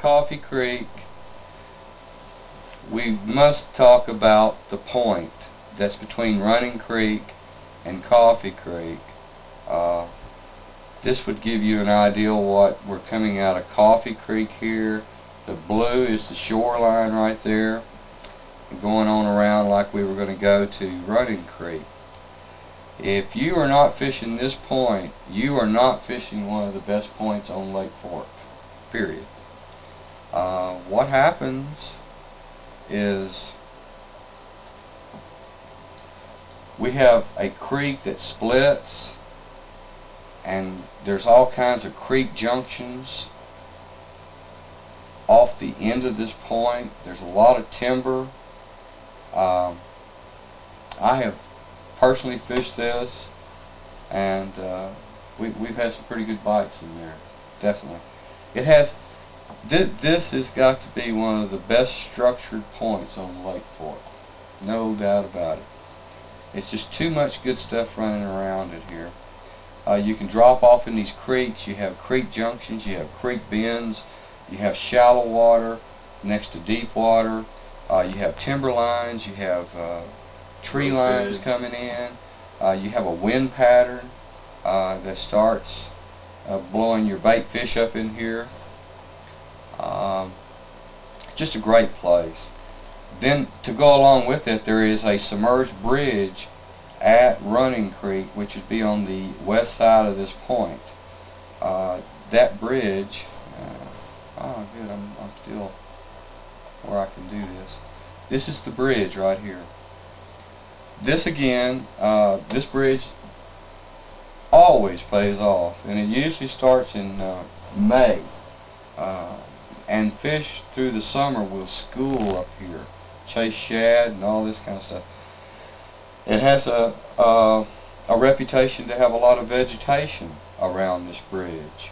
Coffee Creek, we must talk about the point that's between Running Creek and Coffee Creek. This would give you an idea of what we're coming out of Coffee Creek here. The blue is the shoreline right there, going on around like we were going to go to Running Creek. If you are not fishing this point, you are not fishing one of the best points on Lake Fork, period. What happens is we have a creek that splits, and there's all kinds of creek junctions off the end of this point. There's a lot of timber. I have personally fished this, and we've had some pretty good bites in there, definitely. It has, this has got to be one of the best structured points on Lake Fork, no doubt about it. It's just too much good stuff running around it here. You can drop off in these creeks. You have creek junctions, you have creek bends, you have shallow water next to deep water, you have timber lines, you have tree lines coming in, you have a wind pattern that starts blowing your bait fish up in here. Just a great place. Then to go along with it, there is a submerged bridge at Running Creek, which would be on the west side of this point. That bridge, oh good, I'm still where I can do this. This is the bridge right here. This again, this bridge always pays off, and it usually starts in May. And fish through the summer will school up here, chase shad and all this kind of stuff. It has a reputation to have a lot of vegetation around this bridge,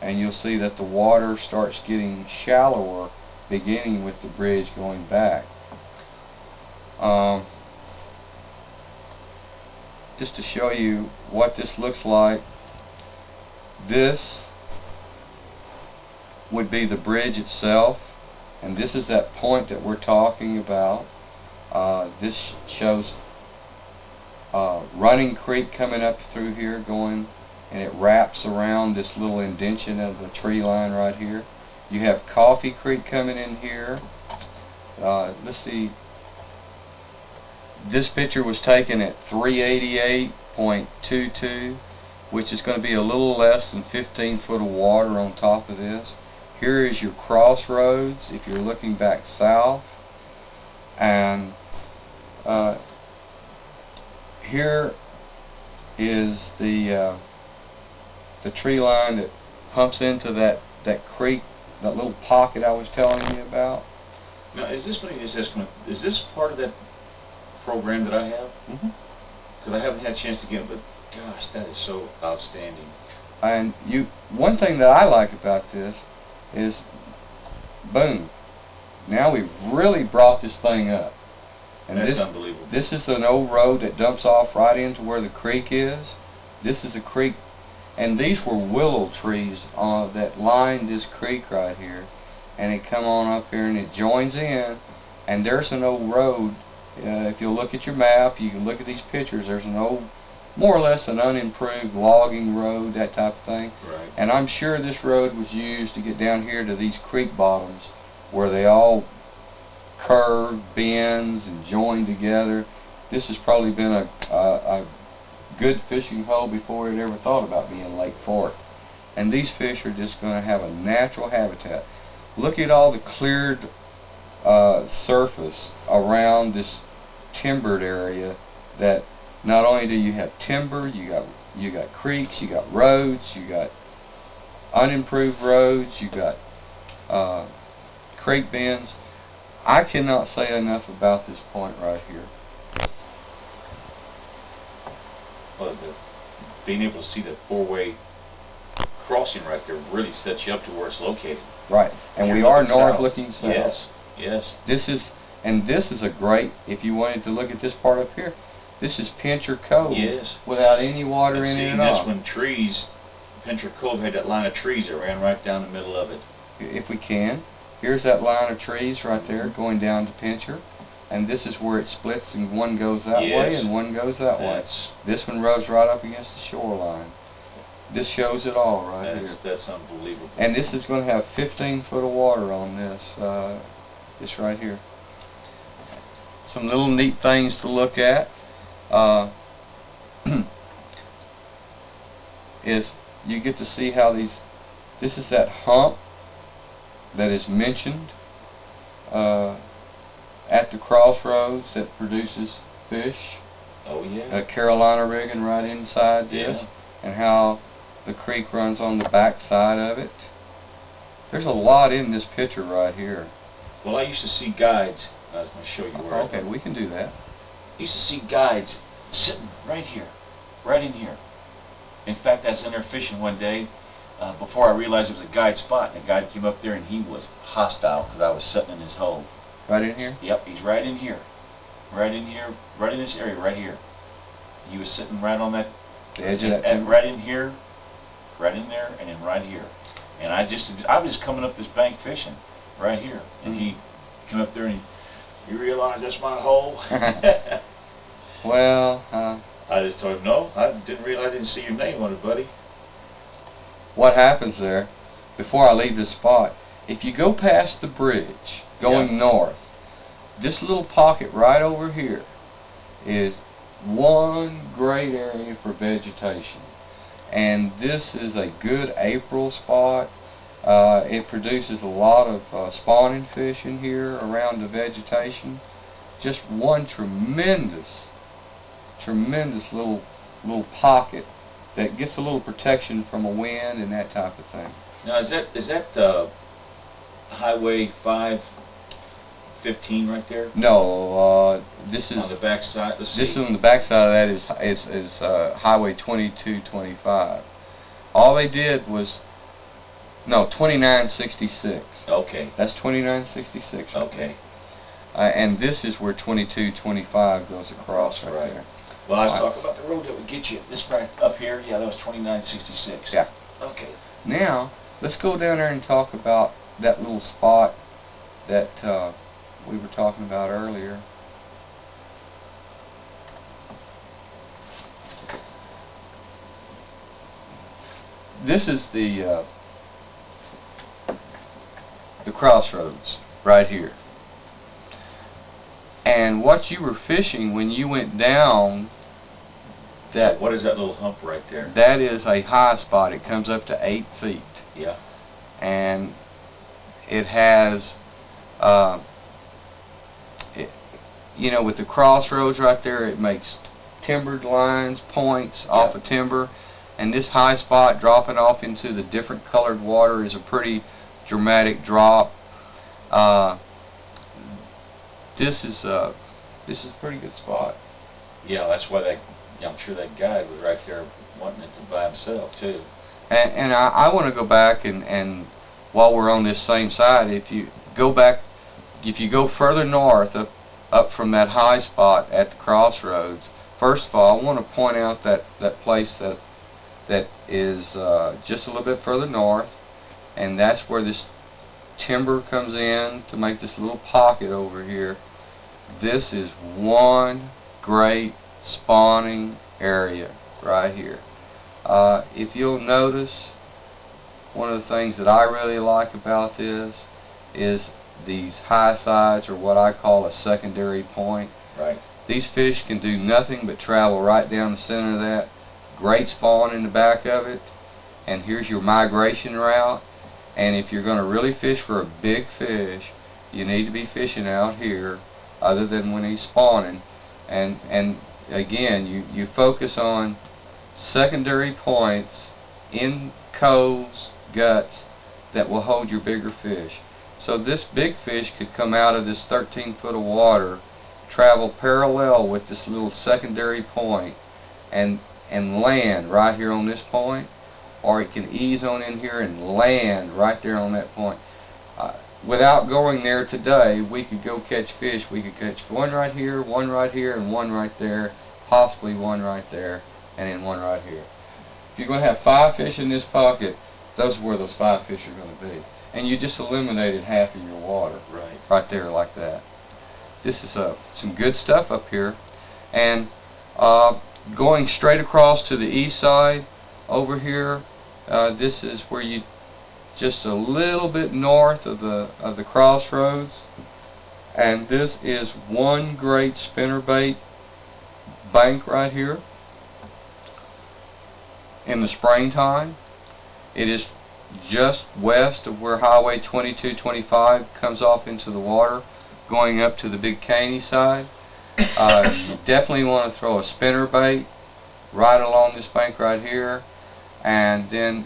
and you'll see that the water starts getting shallower beginning with the bridge going back. Just to show you what this looks like, this would be the bridge itself, and this is that point that we're talking about. This shows Running Creek coming up through here, going, and it wraps around this little indention of the tree line right here. You have Coffee Creek coming in here. Let's see, this picture was taken at 388.22, which is going to be a little less than 15 foot of water on top of this. Here is your crossroads if you're looking back south, and here is the tree line that pumps into that creek, that little pocket I was telling you about. Now, is this part of that program that I have? Mm-hmm. Because I haven't had a chance to get it, but gosh, that is so outstanding. And one thing that I like about this is, boom, now we've really brought this thing up. And that's unbelievable. This is an old road that dumps off right into where the creek is. This is a creek, and these were willow trees that lined this creek right here, and it come on up here and it joins in, and there's an old road. If you look at your map, you can look at these pictures, there's an old, more or less an unimproved logging road, that type of thing. Right. And I'm sure this road was used to get down here to these creek bottoms where they all curve, bends, and join together. This has probably been a good fishing hole before it ever thought about being Lake Fork. And these fish are just going to have a natural habitat. Look at all the cleared surface around this timbered area. That not only do you have timber, you got creeks, you got roads, you got unimproved roads, you got creek bends. I cannot say enough about this point right here. Well, being able to see that four-way crossing right there really sets you up to where it's located. Right, and we are north looking south. Yes, yes. This is a great, if you wanted to look at this part up here, this is Pincher Cove. Yes. Without any water in it at all. That's when trees, Pincher Cove had that line of trees that ran right down the middle of it. If we can. Here's that line of trees right there going down to Pincher, and this is where it splits and one goes that way and one goes that way. This one rubs right up against the shoreline. This shows it all right here. That's unbelievable. And this is going to have 15 foot of water on this, this right here. Some little neat things to look at is you get to see how these, this is that hump that is mentioned at the crossroads that produces fish. Oh yeah. A Carolina rigging right inside this, and how the creek runs on the back side of it. There's a lot in this picture right here. Well, I used to see guides. I was going to show you where. Okay, we can do that. I used to see guides sitting right here, right in here. In fact, I was in there fishing one day before I realized it was a guide spot. And a guide came up there and he was hostile because I was sitting in his hole. Right in here? Yep, he's right in here. Right in here, right in this area, right here. He was sitting right on that, the edge of that timber? right in here, right in there, and then right here. And I was just coming up this bank fishing, right here. And he came up there and you realize that's my hole? Well, I just told him, no, I didn't see your name on it, buddy. What happens there, before I leave this spot, if you go past the bridge, going north, this little pocket right over here is one great area for vegetation. And this is a good April spot. It produces a lot of spawning fish in here around the vegetation. Just one tremendous little pocket that gets a little protection from a wind and that type of thing. Now is that Highway 515 right there? No, this is on the back side. This is on the back side of that is Highway 2225. All they did was 2966. Okay. That's 2966. Right okay. And this is where 2225 goes across right there. Well, I was talking about the road that would get you. This right up here, yeah, that was 2966. Yeah. Okay. Now, let's go down there and talk about that little spot that we were talking about earlier. This is the crossroads right here. And what you were fishing when you went down that... What is that little hump right there? That is a high spot. It comes up to 8 feet. Yeah. And it has, you know, with the crossroads right there, it makes timbered lines, points off of timber. And this high spot dropping off into the different colored water is a pretty dramatic drop. This is a pretty good spot. Yeah, that's why I'm sure that guy was right there wanting it to by himself too. And I want to go back and while we're on this same side, if you go further north up from that high spot at the crossroads, first of all, I want to point out that place that is just a little bit further north, and that's where this timber comes in to make this little pocket over here. This is one great spawning area right here. If you'll notice, one of the things that I really like about this is these high sides, or what I call a secondary point. Right. These fish can do nothing but travel right down the center of that. Great spawn in the back of it, and here's your migration route. And if you're going to really fish for a big fish, you need to be fishing out here other than when he's spawning. And again, you focus on secondary points in coves, guts, that will hold your bigger fish. So this big fish could come out of this 13 foot of water, travel parallel with this little secondary point, and land right here on this point, or it can ease on in here and land right there on that point. Without going there today, we could go catch fish. We could catch one right here, and one right there, possibly one right there, and then one right here. If you're going to have 5 fish in this pocket, those are where those 5 fish are going to be. and you just eliminated half of your water right there like that. This is some good stuff up here. And going straight across to the east side over here, this is where you just a little bit north of the crossroads, and this is one great spinnerbait bank right here. In the springtime, it is just west of where Highway 2225 comes off into the water, going up to the Big Caney side. You definitely want to throw a spinnerbait right along this bank right here, and then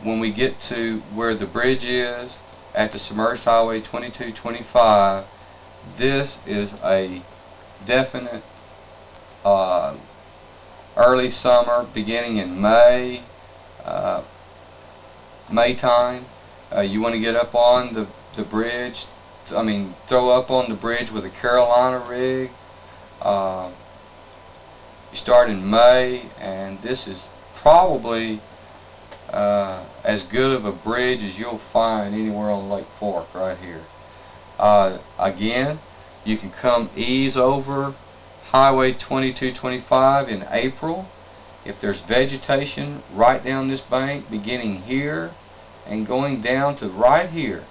when we get to where the bridge is at the Submerged Highway 2225, this is a definite early summer, beginning in May, May time. You want to get up on the bridge, throw up on the bridge with a Carolina rig. You start in May, and this is probably as good of a bridge as you'll find anywhere on Lake Fork right here. Again, you can come ease over Highway 2225 in April. If there's vegetation right down this bank, beginning here and going down to right here,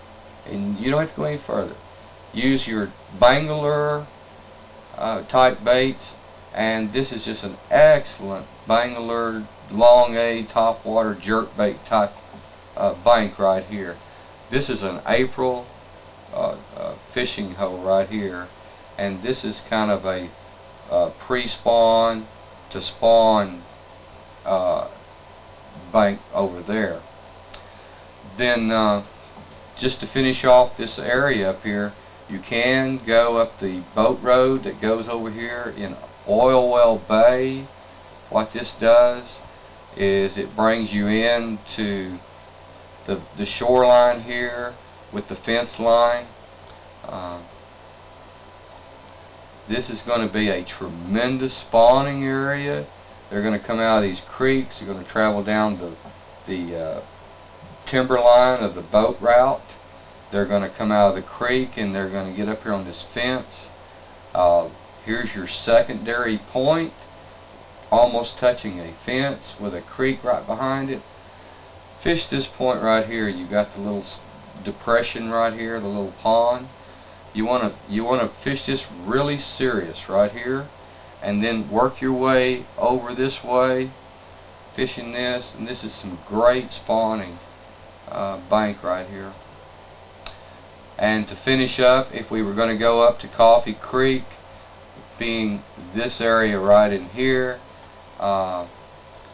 and you don't have to go any further, use your Bangalore type baits, and this is just an excellent Bangalore long A topwater jerkbait type bank right here. This is an April fishing hole right here, and this is kind of a pre-spawn to spawn bank over there. Then just to finish off this area up here, you can go up the boat road that goes over here in Oil Well Bay. What this does is it brings you into the shoreline here with the fence line. This is going to be a tremendous spawning area. They're going to come out of these creeks. They're going to travel down the timberline of the boat route. They're going to come out of the creek, and they're going to get up here on this fence. Here's your secondary point, almost touching a fence with a creek right behind it. Fish this point right here. You got the little depression right here, the little pond. You want to fish this really serious right here, and then work your way over this way, fishing this. And this is some great spawning bank right here. And to finish up, if we were going to go up to Coffee Creek, being this area right in here,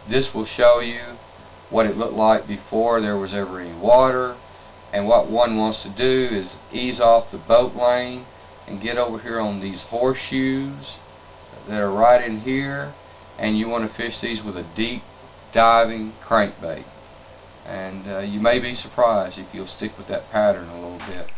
this will show you what it looked like before there was ever any water. And what one wants to do is ease off the boat lane and get over here on these horseshoes that are right in here, and you want to fish these with a deep diving crankbait. And you may be surprised if you'll stick with that pattern a little bit.